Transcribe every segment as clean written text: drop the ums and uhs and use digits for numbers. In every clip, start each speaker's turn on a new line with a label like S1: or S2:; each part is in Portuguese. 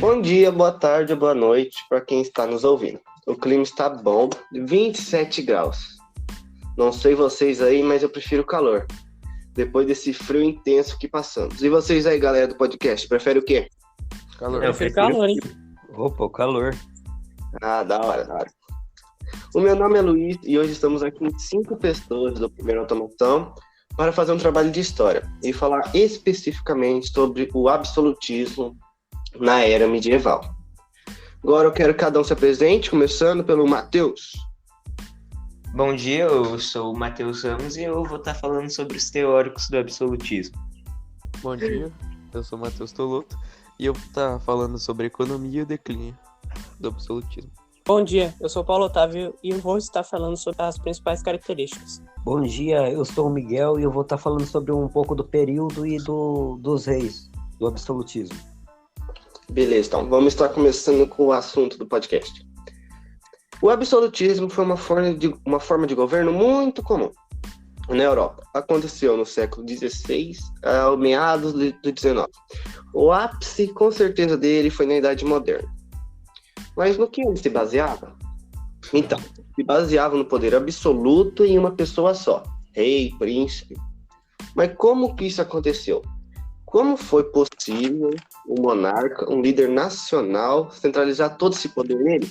S1: Bom dia, boa tarde, boa noite para quem está nos ouvindo. O clima está bom, 27 graus. Não sei vocês aí, mas eu prefiro o calor. Depois desse frio intenso que passamos. E vocês aí, galera do podcast, prefere o quê?
S2: Calor.
S3: Eu prefiro calor, hein?
S2: Opa, o calor.
S1: Ah, da hora. O meu nome é Luiz e hoje estamos aqui em 5 pessoas do Primeira Automação para fazer um trabalho de história e falar especificamente sobre o absolutismo na era medieval. Agora eu quero que cada um se apresente, começando pelo Matheus.
S3: Bom dia, eu sou o Matheus Ramos e eu vou estar falando sobre os teóricos do absolutismo.
S2: Bom dia, eu sou o Matheus Toloto e eu vou estar falando sobre a economia e o declínio do absolutismo.
S4: Bom dia, eu sou o Paulo Otávio e eu vou estar falando sobre as principais características.
S5: Bom dia, eu sou o Miguel e eu vou estar falando sobre um pouco do período e dos reis, do absolutismo.
S1: Beleza, então vamos estar começando com o assunto do podcast. O absolutismo foi uma forma de governo muito comum na Europa. Aconteceu no século XVI ao meados do XIX. O ápice, com certeza, dele foi na Idade Moderna. Mas no que ele se baseava? Então, se baseava no poder absoluto em uma pessoa só, rei, príncipe. Mas como que isso aconteceu? Como foi possível um monarca, um líder nacional, centralizar todo esse poder nele?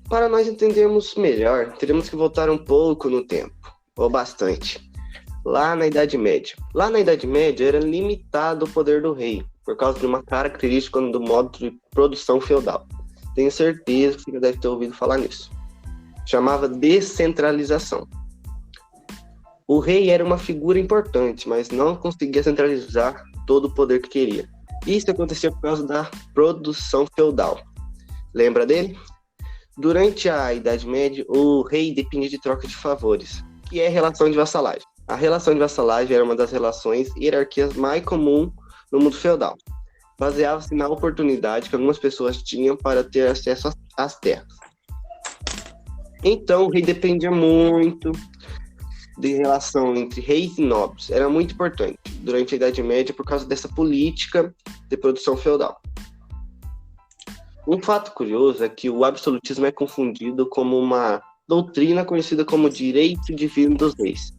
S1: Para nós entendermos melhor, teremos que voltar um pouco no tempo, ou bastante, lá na Idade Média. Lá na Idade Média era limitado o poder do rei, por causa de uma característica do modo de produção feudal. Tenho certeza que você já deve ter ouvido falar nisso. Chamava descentralização. O rei era uma figura importante, mas não conseguia centralizar todo o poder que queria. Isso acontecia por causa da produção feudal. Lembra dele? Durante a Idade Média, o rei dependia de troca de favores, que é a relação de vassalagem. A relação de vassalagem era uma das relações e hierarquias mais comuns no mundo feudal. Baseava-se na oportunidade que algumas pessoas tinham para ter acesso às terras. Então, o rei dependia muito de relação entre reis e nobres. Era muito importante durante a Idade Média por causa dessa política de produção feudal. Um fato curioso é que o absolutismo é confundido como uma doutrina conhecida como direito divino dos reis,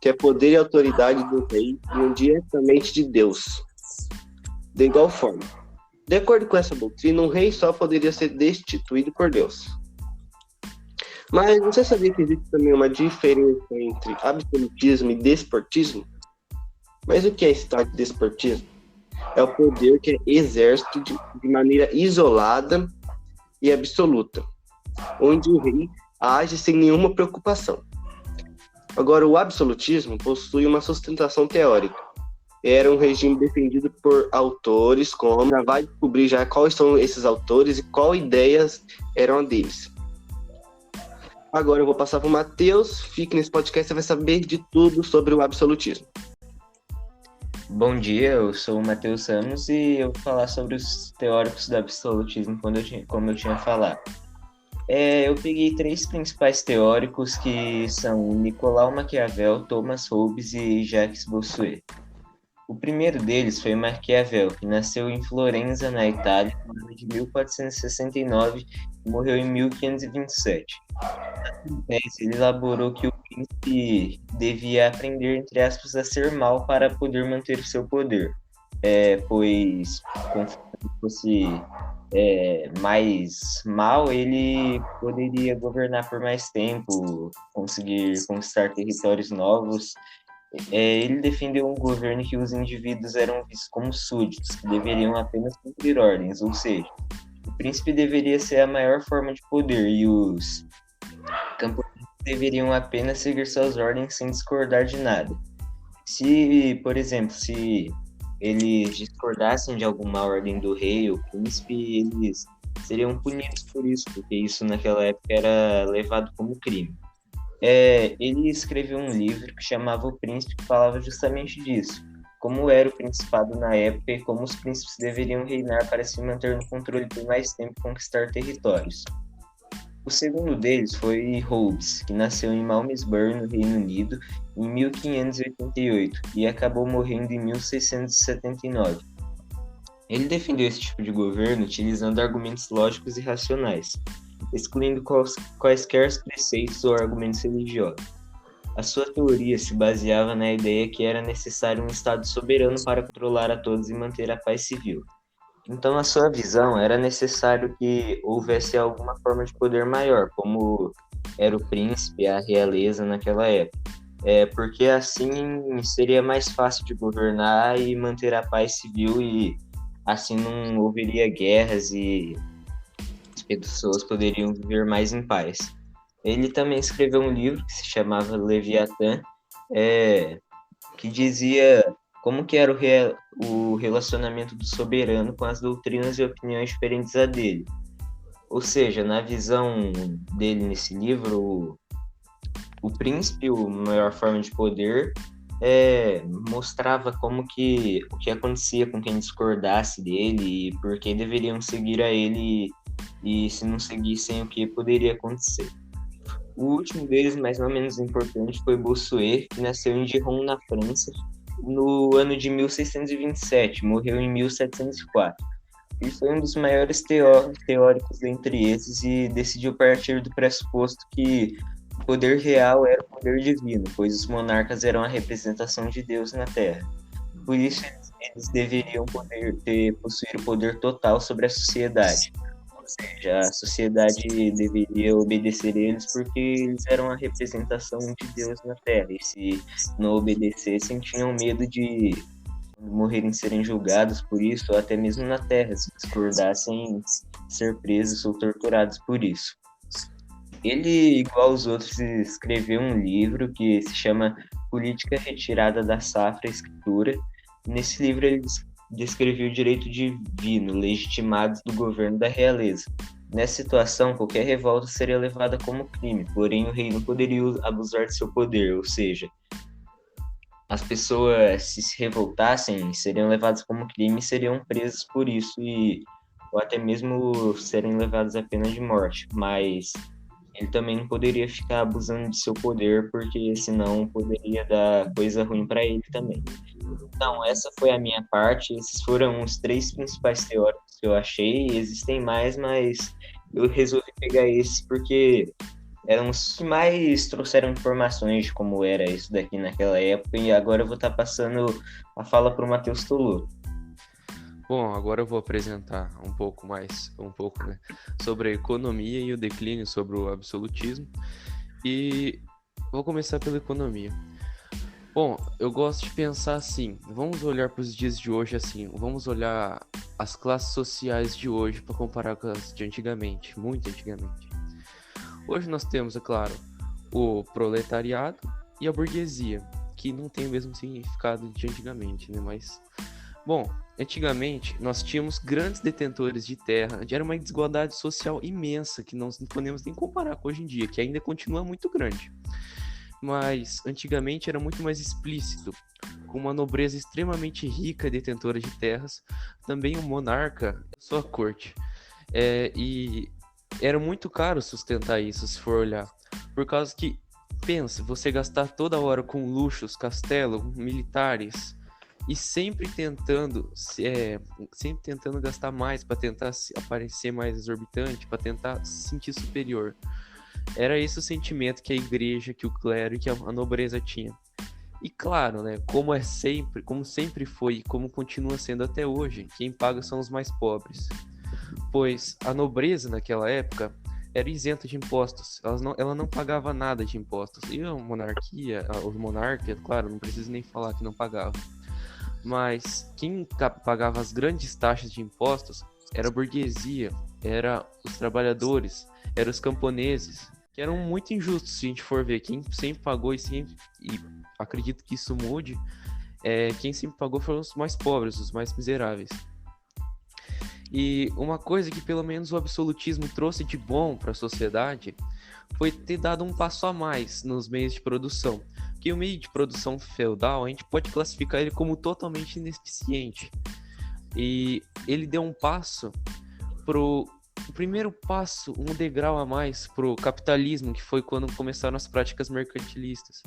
S1: que é poder e autoridade do rei vinham diretamente de Deus. De igual forma, de acordo com essa doutrina, um rei só poderia ser destituído por Deus. Mas você sabia que existe também uma diferença entre absolutismo e despotismo? Mas o que é esse tal de despotismo? É o poder que é exercido de maneira isolada e absoluta, onde o rei age sem nenhuma preocupação. Agora, o absolutismo possui uma sustentação teórica. Era um regime defendido por autores, como já vai descobrir já quais são esses autores e qual ideias eram deles. Agora eu vou passar para o Matheus. Fique nesse podcast, você vai saber de tudo sobre o absolutismo.
S3: Bom dia, eu sou o Matheus Ramos e eu vou falar sobre os teóricos do absolutismo, como eu tinha falado. Eu peguei 3 principais teóricos que são Nicolau Maquiavel, Thomas Hobbes e Jacques Bossuet. O primeiro deles foi Maquiavel, que nasceu em Florença, na Itália, no ano de 1469 e morreu em 1527. Ele elaborou que o príncipe devia aprender, entre aspas, a ser mal para poder manter o seu poder, pois, conforme fosse mais mal, ele poderia governar por mais tempo, conseguir conquistar territórios novos. Ele defendeu um governo que os indivíduos eram vistos como súditos, que deveriam apenas cumprir ordens, ou seja, o príncipe deveria ser a maior forma de poder e os camponeses deveriam apenas seguir suas ordens sem discordar de nada. Se, por exemplo, se eles discordassem de alguma ordem do rei ou príncipe, eles seriam punidos por isso, porque isso naquela época era levado como crime. Ele escreveu um livro que chamava O Príncipe, que falava justamente disso, como era o principado na época e como os príncipes deveriam reinar para se manter no controle por mais tempo e conquistar territórios. O segundo deles foi Hobbes, que nasceu em Malmesbury, no Reino Unido, em 1588 e acabou morrendo em 1679. Ele defendeu esse tipo de governo utilizando argumentos lógicos e racionais, excluindo quaisquer preceitos ou argumentos religiosos. A sua teoria se baseava na ideia que era necessário um Estado soberano para controlar a todos e manter a paz civil. Então, na sua visão, era necessário que houvesse alguma forma de poder maior, como era o príncipe, a realeza naquela época. Porque assim seria mais fácil de governar e manter a paz civil e assim não haveria guerras e as pessoas poderiam viver mais em paz. Ele também escreveu um livro que se chamava Leviatã, que dizia como que era o relacionamento do soberano com as doutrinas e opiniões diferentes a dele. Ou seja, na visão dele nesse livro, o príncipe, a maior forma de poder, mostrava como que o que acontecia com quem discordasse dele e por que deveriam seguir a ele e se não seguissem o que poderia acontecer. O último deles, mais ou menos importante, foi Bossuet, que nasceu em Dijon, na França, no ano de 1627, morreu em 1704. Ele foi um dos maiores teóricos dentre esses e decidiu partir do pressuposto que o poder real era o poder divino, pois os monarcas eram a representação de Deus na Terra. Por isso, eles deveriam possuir o poder total sobre a sociedade. Ou seja, a sociedade deveria obedecer eles porque eles eram a representação de Deus na Terra. E se não obedecessem, tinham medo de morrerem, serem julgados por isso, ou até mesmo na Terra, se discordassem, ser presos ou torturados por isso. Ele, igual os outros, escreveu um livro que se chama Política Retirada da Safra Escritura. Nesse livro ele descreveu o direito divino, legitimado do governo da realeza. Nessa situação, qualquer revolta seria levada como crime, porém o rei não poderia abusar de seu poder, ou seja, as pessoas, se revoltassem, seriam levadas como crime e seriam presas por isso, ou até mesmo serem levadas à pena de morte. Mas ele também não poderia ficar abusando de seu poder, porque senão poderia dar coisa ruim para ele também. Então, essa foi a minha parte. Esses foram os 3 principais teóricos que eu achei. Existem mais, mas eu resolvi pegar esse porque eram os que mais trouxeram informações de como era isso daqui naquela época. E agora eu vou estar passando a fala para o Matheus Toloto.
S2: Bom, agora eu vou apresentar um pouco, né, sobre a economia e o declínio, sobre o absolutismo. E vou começar pela economia. Bom, eu gosto de pensar assim, vamos olhar para os dias de hoje assim, vamos olhar as classes sociais de hoje para comparar com as de antigamente, muito antigamente. Hoje nós temos, é claro, o proletariado e a burguesia, que não tem o mesmo significado de antigamente, né, mas... Bom, antigamente nós tínhamos grandes detentores de terra, era uma desigualdade social imensa que não podemos nem comparar com hoje em dia, que ainda continua muito grande. Mas antigamente era muito mais explícito, com uma nobreza extremamente rica e detentora de terras, também o monarca, sua corte. E era muito caro sustentar isso, se for olhar, por causa que, pensa, você gastar toda hora com luxos, castelo, militares... E sempre tentando gastar mais para tentar aparecer mais exorbitante, para tentar se sentir superior. Era esse o sentimento que a igreja, que o clero e que a nobreza tinha. E claro, né, como sempre foi e como continua sendo até hoje, quem paga são os mais pobres. Pois a nobreza naquela época era isenta de impostos, ela não pagava nada de impostos. E a monarquia, os monarcas, claro, não preciso nem falar que não pagava. Mas quem pagava as grandes taxas de impostos era a burguesia, era os trabalhadores, eram os camponeses, que eram muito injustos se a gente for ver. Quem sempre pagou e acredito que isso mude, quem sempre pagou foram os mais pobres, os mais miseráveis. E uma coisa que pelo menos o absolutismo trouxe de bom para a sociedade foi ter dado um passo a mais nos meios de produção. Que o meio de produção feudal, a gente pode classificar ele como totalmente ineficiente. E ele deu um primeiro passo, um degrau a mais pro capitalismo, que foi quando começaram as práticas mercantilistas.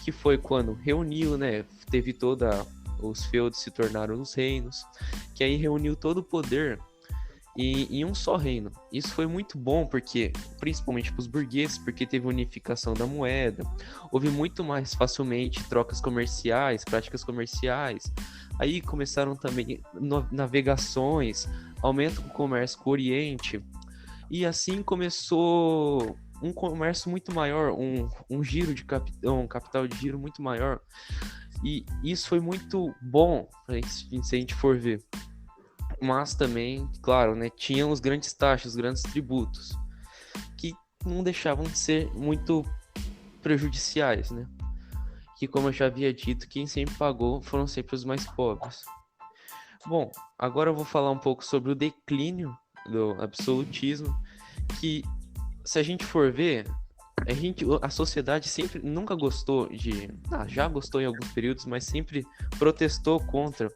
S2: Que foi quando reuniu, né, teve toda os feudos se tornaram os reinos, que aí reuniu todo o poder em um só reino. Isso foi muito bom porque, principalmente para os burgueses, porque teve unificação da moeda, houve muito mais facilmente trocas comerciais, práticas comerciais. Aí começaram também navegações, aumento do comércio com o Oriente, e assim começou um comércio muito maior, um giro de um capital de giro muito maior. E isso foi muito bom, se a gente for ver. Mas também, claro, né, tinham os grandes taxas, os grandes tributos, que não deixavam de ser muito prejudiciais, né? Que, como eu já havia dito, quem sempre pagou foram sempre os mais pobres. Bom, agora eu vou falar um pouco sobre o declínio do absolutismo, que, se a gente for ver, a sociedade sempre nunca gostou já gostou em alguns períodos, mas sempre protestou contra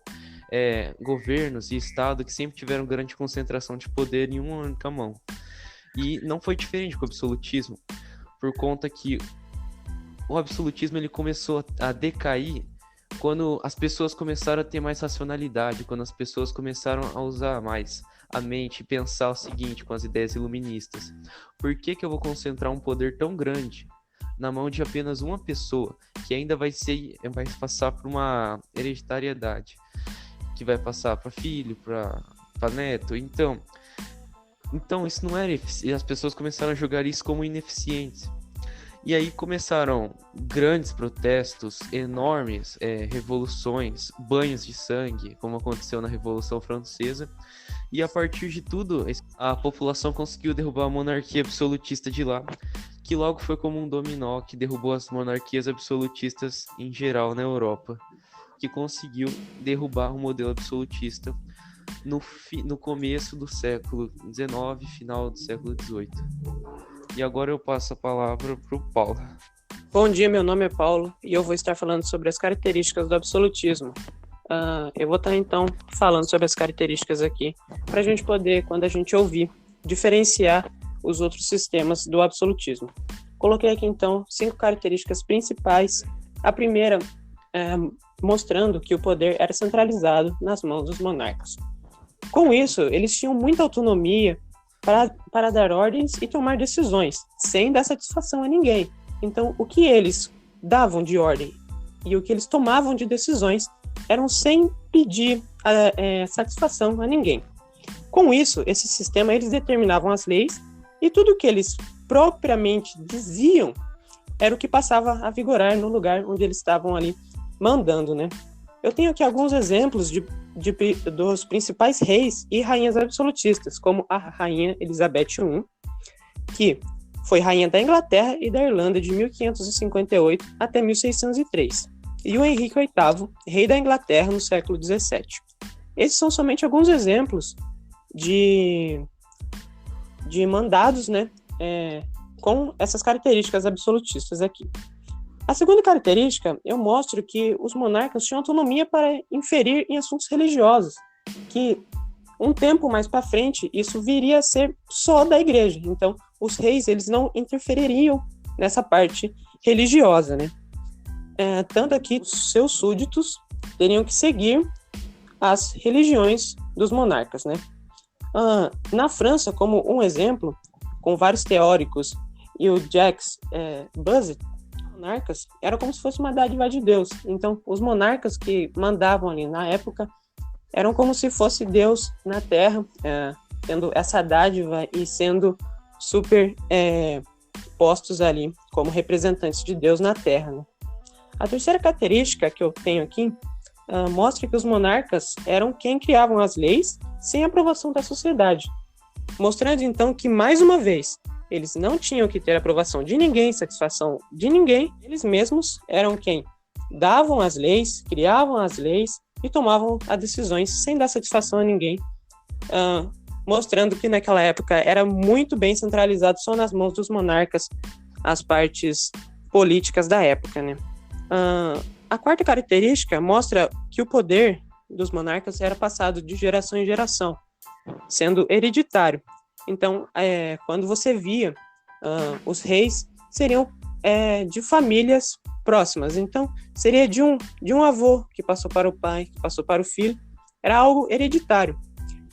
S2: governos e Estado que sempre tiveram grande concentração de poder em uma única mão. E não foi diferente com o absolutismo, por conta que o absolutismo ele começou a decair quando as pessoas começaram a ter mais racionalidade, quando as pessoas começaram a usar mais a mente e pensar o seguinte com as ideias iluministas: por que eu vou concentrar um poder tão grande na mão de apenas uma pessoa, que ainda vai passar por uma hereditariedade, que vai passar para filho, para neto? Então isso não era eficiente. As pessoas começaram a julgar isso como ineficiente. E aí começaram grandes protestos, enormes revoluções, banhos de sangue, como aconteceu na Revolução Francesa. E a partir de tudo, a população conseguiu derrubar a monarquia absolutista de lá, que logo foi como um dominó que derrubou as monarquias absolutistas em geral na Europa, que conseguiu derrubar o modelo absolutista no começo do século XIX, final do século XVIII. E agora eu passo a palavra para o Paulo.
S4: Bom dia, meu nome é Paulo e eu vou estar falando sobre as características do absolutismo. Eu vou estar, então, falando sobre as características aqui, para a gente poder, quando a gente ouvir, diferenciar os outros sistemas do absolutismo. Coloquei aqui, então, 5 características principais. A primeira, mostrando que o poder era centralizado nas mãos dos monarcas. Com isso, eles tinham muita autonomia para dar ordens e tomar decisões, sem dar satisfação a ninguém. Então, o que eles davam de ordem e o que eles tomavam de decisões eram sem pedir satisfação a ninguém. Com isso, esse sistema, eles determinavam as leis e tudo que eles propriamente diziam era o que passava a vigorar no lugar onde eles estavam ali mandando, né? Eu tenho aqui alguns exemplos dos principais reis e rainhas absolutistas, como a rainha Elizabeth I, que foi rainha da Inglaterra e da Irlanda de 1558 até 1603, e o Henrique VIII, rei da Inglaterra no século XVII. Esses são somente alguns exemplos de mandados, né, com essas características absolutistas aqui. A segunda característica, eu mostro que os monarcas tinham autonomia para inferir em assuntos religiosos, que um tempo mais para frente isso viria a ser só da igreja. Então, os reis eles não interfeririam nessa parte religiosa, né? Tanto aqui os seus súditos teriam que seguir as religiões dos monarcas, né? Na França, como um exemplo, com vários teóricos e o Jacques Buzet, monarcas era como se fosse uma dádiva de Deus. Então, os monarcas que mandavam ali na época eram como se fosse Deus na Terra, tendo essa dádiva e sendo super postos ali como representantes de Deus na Terra, né? A terceira característica que eu tenho aqui mostra que os monarcas eram quem criavam as leis sem aprovação da sociedade, mostrando então que, mais uma vez, eles não tinham que ter aprovação de ninguém, satisfação de ninguém. Eles mesmos eram quem davam as leis, criavam as leis e tomavam as decisões sem dar satisfação a ninguém, mostrando que naquela época era muito bem centralizado só nas mãos dos monarcas as partes políticas da época, né? A quarta característica mostra que o poder dos monarcas era passado de geração em geração, sendo hereditário. Então, quando você via os reis seriam de famílias próximas. Então, seria de um avô que passou para o pai, que passou para o filho. Era algo hereditário.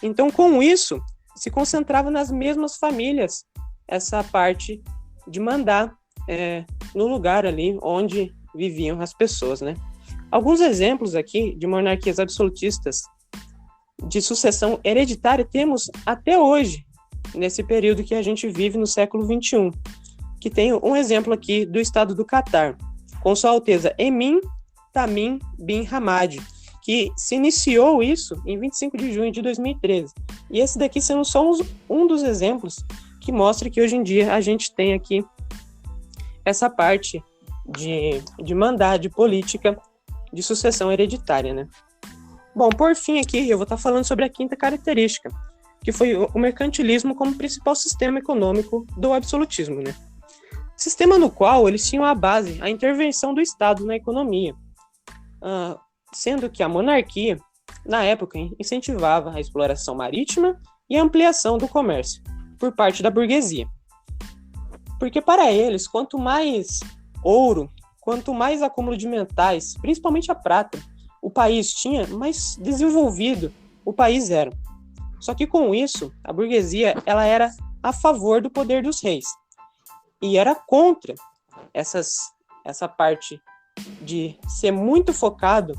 S4: Então, com isso, se concentrava nas mesmas famílias essa parte de mandar no lugar ali onde viviam as pessoas, né? Alguns exemplos aqui de monarquias absolutistas de sucessão hereditária temos até hoje, nesse período que a gente vive no século XXI, que tem um exemplo aqui do estado do Catar, com Sua Alteza Emin Tamim bin Hamad, que se iniciou isso em 25 de junho de 2013. E esse daqui sendo só um dos exemplos que mostra que hoje em dia a gente tem aqui essa parte de mandar, de política de sucessão hereditária, né? Bom, por fim aqui eu vou estar falando sobre a quinta característica, que foi o mercantilismo como principal sistema econômico do absolutismo, né? Sistema no qual eles tinham a base, a intervenção do Estado na economia, sendo que a monarquia, na época, incentivava a exploração marítima e a ampliação do comércio por parte da burguesia. Porque para eles, quanto mais ouro, quanto mais acúmulo de metais, principalmente a prata, o país tinha, mais desenvolvido o país era. Só que com isso, a burguesia ela era a favor do poder dos reis e era contra essa parte de ser muito focado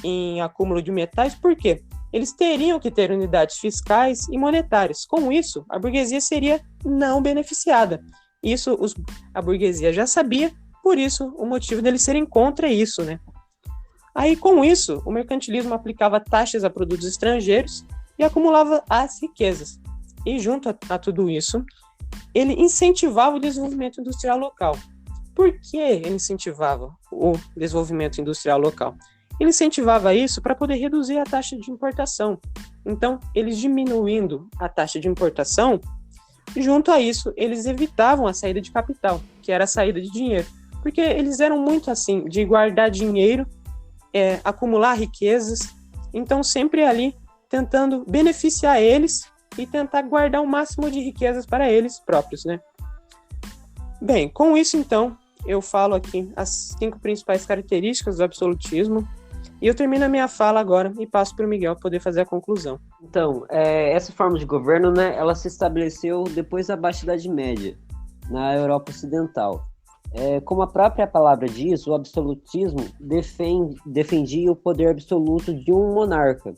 S4: em acúmulo de metais. Por quê? Eles teriam que ter unidades fiscais e monetárias. Com isso, a burguesia seria não beneficiada. Isso a burguesia já sabia, por isso o motivo deles serem contra isso, né? Aí, com isso, o mercantilismo aplicava taxas a produtos estrangeiros e acumulava as riquezas. E junto a tudo isso, ele incentivava o desenvolvimento industrial local. Por que ele incentivava o desenvolvimento industrial local? Ele incentivava isso para poder reduzir a taxa de importação. Então, eles diminuindo a taxa de importação, junto a isso, eles evitavam a saída de capital, que era a saída de dinheiro. Porque eles eram muito assim, de guardar dinheiro, acumular riquezas, então sempre ali tentando beneficiar eles e tentar guardar o máximo de riquezas para eles próprios, né? Bem, com isso então, eu falo aqui as 5 principais características do absolutismo e eu termino a minha fala agora e passo para o Miguel poder fazer a conclusão.
S5: Então, essa forma de governo, né, ela se estabeleceu depois da Baixa Idade Média, na Europa Ocidental. Como a própria palavra diz, o absolutismo defendia o poder absoluto de um monarca,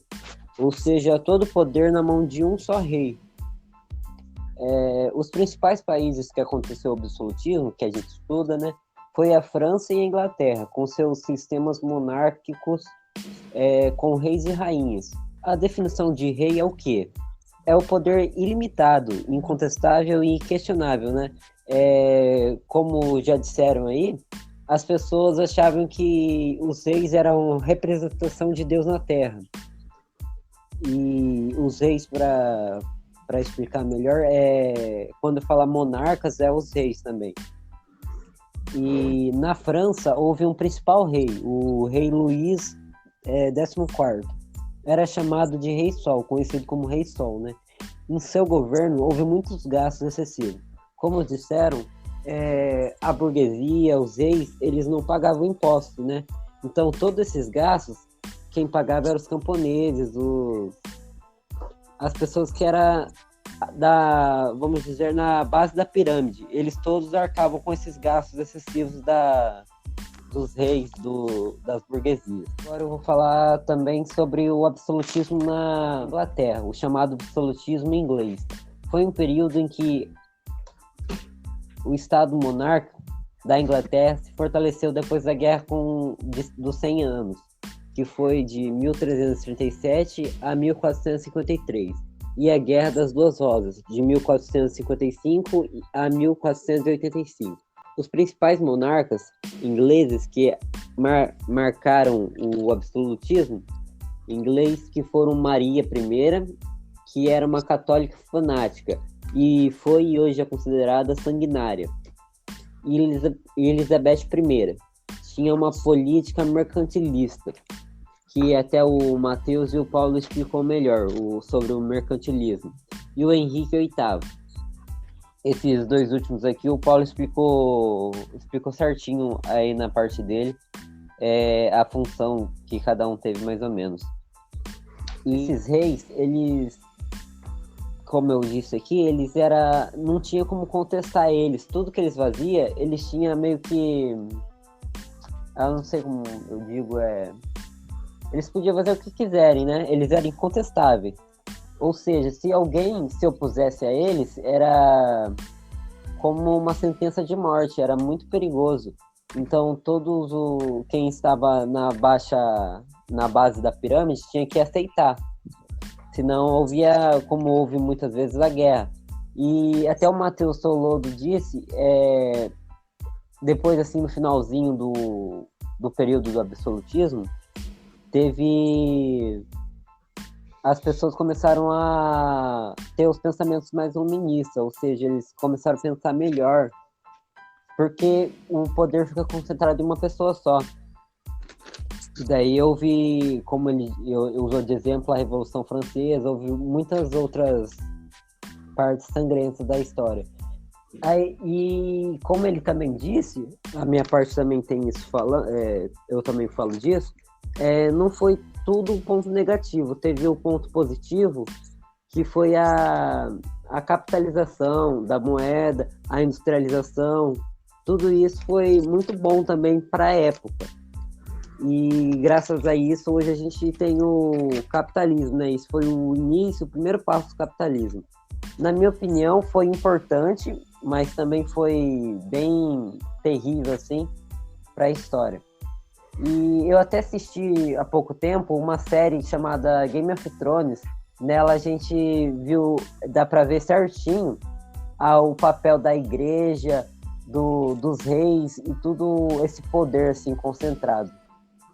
S5: ou seja, todo o poder na mão de um só rei. Os principais países que aconteceu o absolutismo, que a gente estuda, né, foi a França e a Inglaterra, com seus sistemas monárquicos com reis e rainhas. A definição de rei é o quê? É o poder ilimitado, incontestável e inquestionável, né? Como já disseram aí, as pessoas achavam que os reis eram representação de Deus na Terra. E os reis, para explicar melhor, quando fala monarcas, os reis também. E na França houve um principal rei, o rei Luís XIV. Era chamado de Rei Sol, conhecido como Rei Sol, né? Em seu governo houve muitos gastos excessivos. Como disseram, a burguesia, os reis, eles não pagavam impostos, né? Então todos esses gastos, quem pagava eram os camponeses, as pessoas que eram vamos dizer, na base da pirâmide. Eles todos arcavam com esses gastos excessivos dos reis, das burguesias. Agora eu vou falar também sobre o absolutismo na Inglaterra, o chamado absolutismo inglês. Foi um período em que o Estado monarca da Inglaterra se fortaleceu depois da Guerra dos 100 Anos, que foi de 1337 a 1453. E a Guerra das Duas Rosas, de 1455 a 1485. Os principais monarcas ingleses que marcaram o absolutismo inglês que foram Maria I, que era uma católica fanática e foi e hoje é considerada sanguinária, e Elizabeth I tinha uma política mercantilista, que até o Mateus e o Paulo explicou melhor sobre o mercantilismo, e o Henrique VIII. esses dois últimos aqui, o Paulo explicou certinho aí na parte dele a função que cada um teve mais ou menos. E esses reis, eles, como eu disse aqui, não tinha como contestar eles. Tudo que eles faziam, eles tinham meio que, eu não sei como eu digo, eles podiam fazer o que quiserem, né? Eles eram incontestáveis. Ou seja, se alguém se opusesse a eles, era como uma sentença de morte, era muito perigoso. Então, quem estava na base da pirâmide tinha que aceitar. Senão, como houve muitas vezes, a guerra. E até o Matheus Solodo disse, depois, assim, no finalzinho do período do absolutismo, as pessoas começaram a ter os pensamentos mais iluministas, ou seja, eles começaram a pensar melhor, porque o poder fica concentrado em uma pessoa só. E daí houve, como ele usou de exemplo, a Revolução Francesa, houve muitas outras partes sangrentas da história. E como ele também disse, a minha parte também tem isso eu também falo disso, não foi tudo um ponto negativo, teve o ponto positivo, que foi a capitalização da moeda, a industrialização, tudo isso foi muito bom também para a época. E graças a isso, hoje a gente tem o capitalismo, né? Isso foi o primeiro passo do capitalismo. Na minha opinião, foi importante, mas também foi bem terrível, assim, para a história. E eu até assisti há pouco tempo uma série chamada Game of Thrones. Nela a gente dá para ver certinho o papel da igreja, dos reis e tudo esse poder assim concentrado.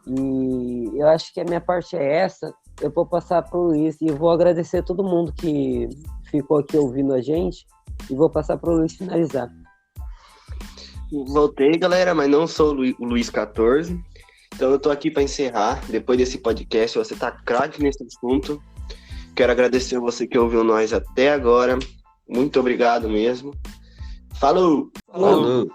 S5: E eu acho que a minha parte é essa. Eu vou passar para o Luiz e vou agradecer a todo mundo que ficou aqui ouvindo a gente e vou passar para o Luiz finalizar.
S1: Voltei, galera, mas não sou o Luiz 14. Então eu tô aqui para encerrar. Depois desse podcast, você tá craque nesse assunto. Quero agradecer a você que ouviu nós até agora. Muito obrigado mesmo. Falou!
S3: Falou!